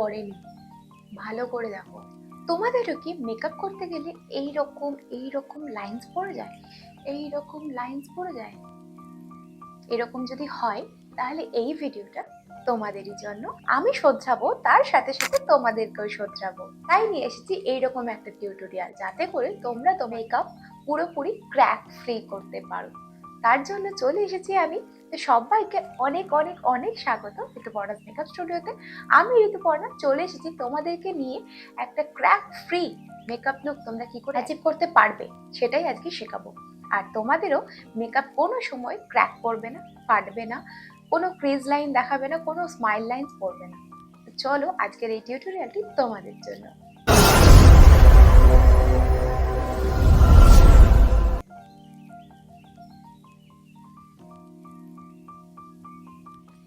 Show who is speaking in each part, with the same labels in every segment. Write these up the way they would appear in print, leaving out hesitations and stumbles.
Speaker 1: পড়েনি, ভালো করে দেখো। তোমাদেরও কি মেকআপ করতে গেলে এইরকম লাইন্স পড়ে যায়? এইরকম লাইন্স পড়ে যায়? এরকম যদি হয় তাহলে এই ভিডিওটা তোমাদেরই জন্য। আমি শোধরাবো, তার সাথে সাথে তোমাদেরকেও শোধরাবো। তাই নিয়ে এসেছি এইরকম একটা টিউটোরিয়াল, যাতে করে তোমরা তো মেকআপ পুরোপুরি ক্র্যাক ফ্রি করতে পারো। তার জন্য চলে এসেছি আমি। তো সবাইকে অনেক অনেক অনেক স্বাগত ঋতুপর্ণাস মেকআপ স্টুডিওতে। আমি ঋতুপর্ণা চলে এসেছি তোমাদেরকে নিয়ে একটা ক্র্যাক ফ্রি মেকআপ লুক তোমরা কি করে অ্যাচিভ করতে পারবে সেটাই আজকে শেখাবো। আর তোমাদেরও মেকআপ কোনো সময় ক্র্যাক করবে না, ফাটবে না, কোনো ক্রিজ লাইন দেখাবে না, কোনো স্মাইল লাইন্স পড়বে না। তো চলো আজকের এই টিউটোরিয়ালটি তোমাদের জন্য।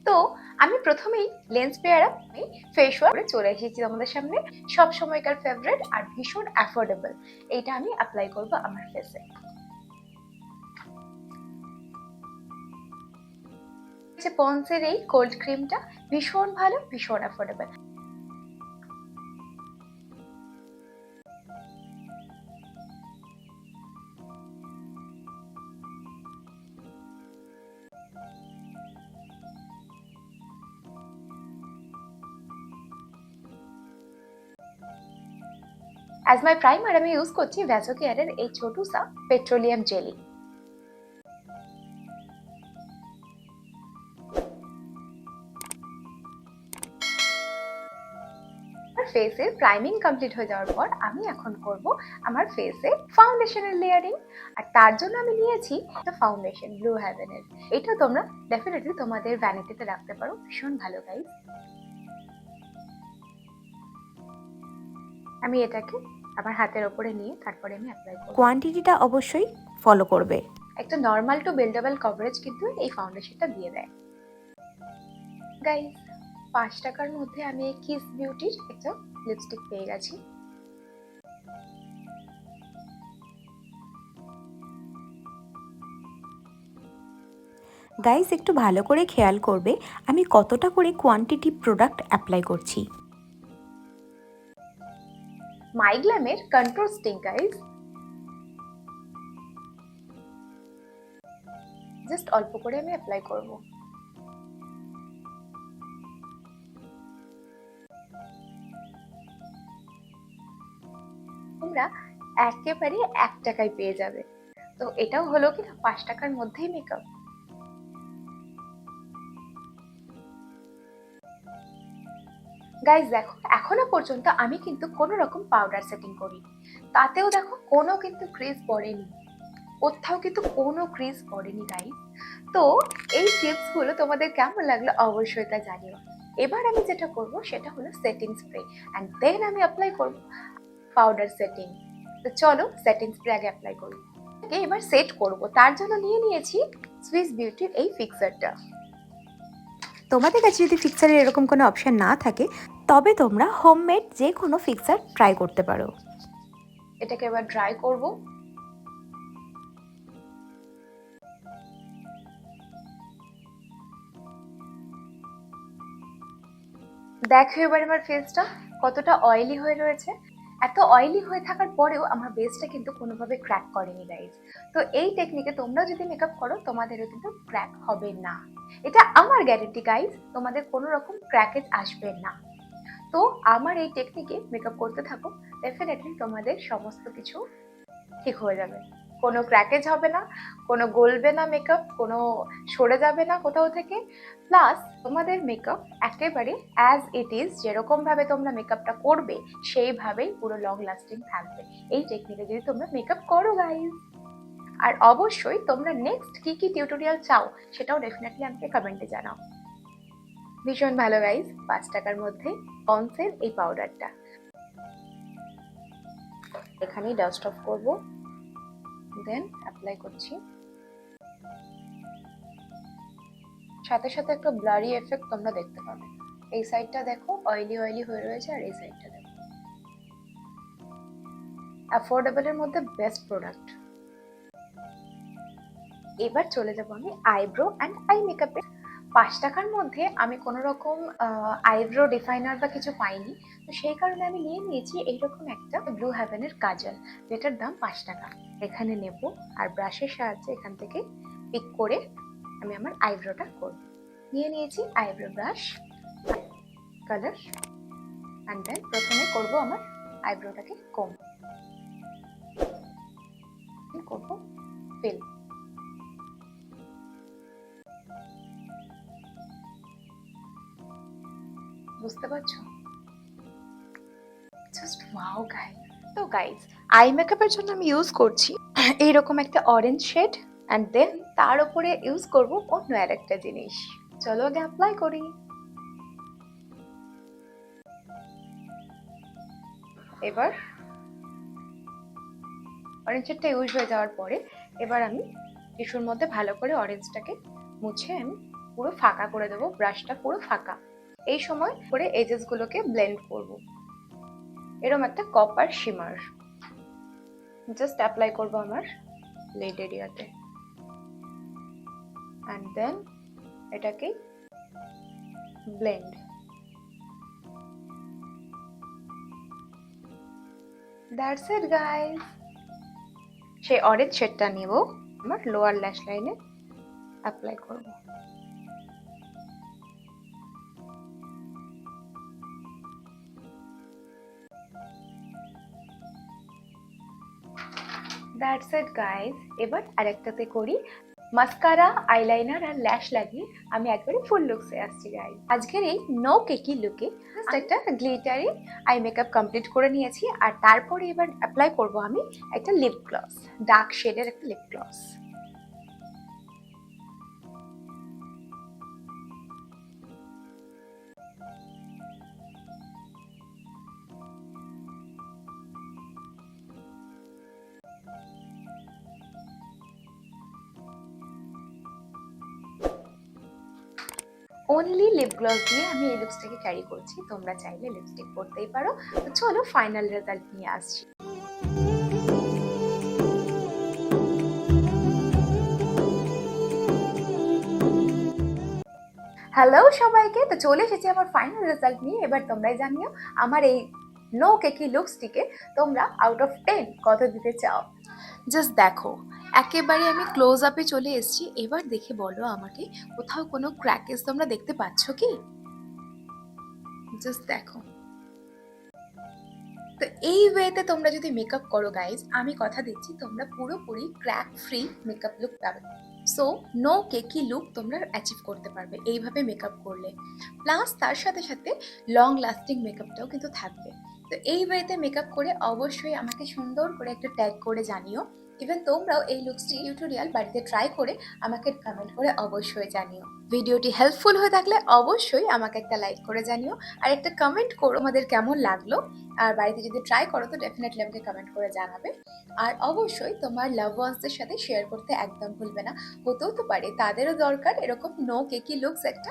Speaker 1: তো আমি প্রথমেই lens pair up face wash করে চলে এসেছি তোমাদের সামনে। সব সময়কার ফেভারিট আর ভীষণ অ্যাফোর্ডেবল, এইটা আমি অ্যাপ্লাই করব আমার ফেসে। পন্সের এই কোল্ড ক্রিমটা ভীষণ ভালো, ভীষণ অ্যাফোর্ডেবল। অ্যাজ মাই প্রাইমার আমি ইউজ করছি ভ্যাসোকেয়ারের এই ছোটুসা পেট্রোলিয়াম জেলি। ফেসের প্রাইমিং কমপ্লিট হয়ে যাওয়ার পর আমি এখন করব আমার ফেসে ফাউন্ডেশনের লেয়ারিং। আর তার জন্য আমি নিয়েছি একটা ফাউন্ডেশন ব্লু হেভেনের। এটা তোমরা ডেফিনেটলি তোমাদের ভ্যানিটিতে রাখতে পারো, ভীষণ ভালো গাইস। আমি এটাকে আমার হাতের ওপরে নিয়ে তারপরে আমি অ্যাপ্লাই করব।
Speaker 2: কোয়ান্টিটিটা অবশ্যই ফলো করবে।
Speaker 1: একটা নর্মাল টু বিল্ডেবল কভারেজ কিন্তু এই ফাউন্ডেশনটা দিয়ে দেয় গাইস। 5 টাকার মধ্যে আমি এই কিস বিউটির একটা লিপস্টিক পেয়ে গেছি।
Speaker 2: গাইস একটু ভালো করে খেয়াল করবে আমি কতটা করে কোয়ান্টিটি প্রোডাক্ট অ্যাপ্লাই করছি।
Speaker 1: মাই গ্ল্যামের কন্ট্রোল স্টিক গাইস, জাস্ট অল্প করে আমি অ্যাপ্লাই করব। তোমরা একেবারে 1 টাকায় পেয়ে যাবে। তো এটাও হলো কি 5 টাকার মধ্যেই মেকআপ। গাইস দেখো, এখনো পর্যন্ত আমি কিন্তু কোনো রকম পাউডার সেটিং করিনি, তাতেও দেখো কোনো কিন্তু ক্রিজ পড়েনি, কোথাও কিন্তু কোনো ক্রিজ পড়েনি গাইস। তো এই টিপস গুলো তোমাদের কেমন লাগলো অবশ্যই তা জানিও। এবার আমি যেটা করব সেটা হলো সেটিং স্প্রে, এন্ড দেন আমি অ্যাপ্লাই করব পাউডার সেটিং। তো চলো সেটিং স্প্রে আগে অ্যাপ্লাই করি। এবার সেট করব, তার জন্য নিয়ে নিয়েছি সুইস বিউটির এই ফিক্সারটা।
Speaker 2: তোমাদের কাছে যদি ফিক্সারের এরকম কোনো অপশান না থাকে তবে তোমরা হোমমেড যে কোনো ফিক্সার ট্রাই করতে পারো।
Speaker 1: এটাকে এবার ড্রাই করব। দেখো এবার আমার ফেসটা কতটা অয়েলি হয়ে রয়েছে। এত অয়েলি হয়ে থাকার পরেও আমার বেসটা কিন্তু কোনোভাবে ক্র্যাক করেনি গাইজ। তো এই টেকনিকে তোমরা যদি মেকআপ করো তোমাদেরও কিন্তু ক্র্যাক হবে না, এটা আমার গ্যারেন্টি গাইজ। তোমাদের কোনো রকম ক্র্যাকেজ আসবে না। তো আমার এই টেকনিকে মেকআপ করতে থাকো, ডেফিনেটলি তোমাদের সমস্ত কিছু ঠিক হয়ে যাবে। কোনো ক্র্যাকেজ হবে না, কোনো গলবে না মেকআপ, কোনো সরে যাবে না কোথাও থেকে। প্লাস তোমাদের মেকআপ একেবারে অ্যাজ ইট ইজ, যেরকম ভাবে তোমরা মেকআপটা করবে সেইভাবেই পুরো লং লাস্টিং থাকবে এই টেকনিকে যদি তোমরা মেকআপ করো গাইজ। আর অবশ্যই তোমরা নেক্সট কি কি টিউটোরিয়াল চাও সেটাও ডেফিনেটলি আমাকে কমেন্টে জানাও। ভীষণ ভালো গাইজ, 5 টাকার মধ্যে পন্সের এই পাউডারটা এখানেই ডাস্ট অফ করবো, দেন অ্যাপ্লাই করছি। সাথে সাথে একটা ব্লারি এফেক্ট তোমরা দেখতে পাবে। এই সাইডটা দেখো অয়েলি অয়েলি হয়ে রয়েছে, আর এই সাইডটা দেখো অ্যাফোর্ডেবল এর মধ্যে বেস্ট প্রোডাক্ট। এবার চলে যাব আমি আইব্রো অ্যান্ড আই মেকআপে। 5 টাকার মধ্যে আমি কোনো রকম আইব্রো ডিফাইনার বা কিছু পাইনি, তো সেই কারণে আমি নিয়ে নিয়েছি এইরকম একটা ব্লু হেভেনের কাজল, যেটার দাম 5 টাকা। এখানে নেব আর ব্রাশের সাহায্যে এখান থেকে পিক করে আমি আমার আইব্রোটা করব। নিয়ে নিয়েছি eyebrow brush, colour, and then প্রথমে করব আমার আইব্রোটাকে কম করব ফিল। বুঝতে পারছো? Just wow guys. তো গাইস, আই মেকআপের জন্য আমি ইউজ করছি এইরকম একটা অরেঞ্জ শেড, অ্যান্ড দেন তার উপরে ইউজ করব অন্য আরেকটা জিনিস। চলো আগে অ্যাপ্লাই করি। এবার অরেঞ্জ শেডটা ইউজ হয়ে যাওয়ার পরে এবার আমি টিস্যুর মধ্যে ভালো করে অরেঞ্জটাকে মুছে আমি পুরো ফাঁকা করে দেবো, ব্রাশটা পুরো ফাঁকা। এই সময় করে এজেস গুলোকে ব্লেন্ড করব। এরকম একটা কপার শিমার জাস্ট অ্যাপ্লাই করবো আমার লিড এরিয়াতে, অ্যান্ড দেন এটাকে ব্লেন্ড। That's it guys. সেই অরেঞ্জ শেডটা নিব, আমার লোয়ার ল্যাশ লাইনে অ্যাপ্লাই করব। That's it guys. এবার আরেকটাতে করি। মাস্কারা, আইলাইনার আর ল্যাশ লাগিয়ে আমি একবারে ফুল লুকসে আসছি গাইস। আজকের এই নো কেকি লুকে একটা গ্লিটারি আই মেকআপ কমপ্লিট করে নিয়েছি, আর তারপরে এবার অ্যাপ্লাই করব আমি একটা লিপ গ্লস, ডার্ক শেডের একটা lip gloss. Only lip gloss দিয়ে আমি এই লুকসটাকে ক্যারি করছি, তোমরা চাইলে লিপস্টিক পরতেই পারো। তো চলো ফাইনাল রেজাল্ট নিয়ে আসছি। হ্যালো সবাইকে, তো চলে এসেছি আমার ফাইনাল রেজাল্ট নিয়ে। এবার তোমরাই জানিও আমার এই নো কেকি লুকসটিকে তোমরা আউট অফ 10 কত দিতে চাও। জাস্ট দেখো, একেবারে আমি ক্লোজ আপে চলে এসেছি। এবার দেখে বলো আমাকে কোথাও কোনো ক্র্যাকেস তোমরা দেখতে পাচ্ছ কি? জাস্ট দেখো। তো এই ওয়েতে তোমরা যদি মেকআপ করো গাইজ, আমি কথা দিচ্ছি তোমরা পুরোপুরি ক্র্যাক ফ্রি মেকআপ লুক পাবে। সো নো কেকি লুক তোমরা অ্যাচিভ করতে পারবে এইভাবে মেকআপ করলে। প্লাস তার সাথে সাথে লং লাস্টিং মেকআপটাও কিন্তু থাকবে। তো এই ওয়েতে মেকআপ করে অবশ্যই আমাকে সুন্দর করে একটা ট্যাগ করে জানিও। ইভেন তোমরাও এই লুকসটি টিউটোরিয়াল বাড়িতে ট্রাই করে আমাকে কমেন্ট করে অবশ্যই জানিও। ভিডিওটি হেল্পফুল হয়ে থাকলে অবশ্যই আমাকে একটা লাইক করে জানিও, আর একটা কমেন্ট করো আমাদের কেমন লাগলো। আর বাড়িতে যদি ট্রাই করো তো ডেফিনেটলি আমাকে কমেন্ট করে জানাবে। আর অবশ্যই তোমার লাভ ওয়ান্সদের সাথে শেয়ার করতে একদম ভুলবে না। হতেও তো পারে তাদেরও দরকার এরকম নো কেকি লুকস একটা,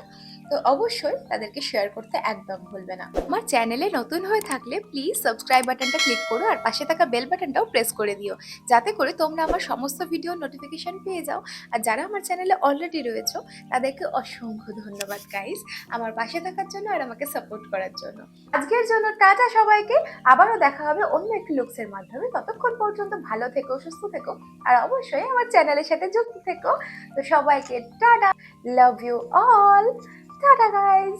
Speaker 1: তো অবশ্যই তাদেরকে শেয়ার করতে একদম ভুলবে না। আমার চ্যানেলে নতুন হয়ে থাকলে প্লিজ সাবস্ক্রাইব বাটনটা ক্লিক করো, আর পাশে থাকা বেল বাটনটাও প্রেস করে দিও, যাতে করে তোমরা আমার সমস্ত ভিডিও নোটিফিকেশন পেয়ে যাও। আর যারা আমার চ্যানেলে অলরেডি রয়েছে তাদেরকে অসংখ্য ধন্যবাদ গাইস আমার পাশে থাকার জন্য আর আমাকে সাপোর্ট করার জন্য। আজকের জন্য টাটা সবাইকে, আবারও দেখা হবে অন্য একটি লুকসের মাধ্যমে। ততক্ষণ পর্যন্ত ভালো থেকো, সুস্থ থেকো, আর অবশ্যই আমার চ্যানেলের সাথে যুক্ত থেকো। তো সবাইকে টাটা, লাভ ইউ অল, টাটা গাইস।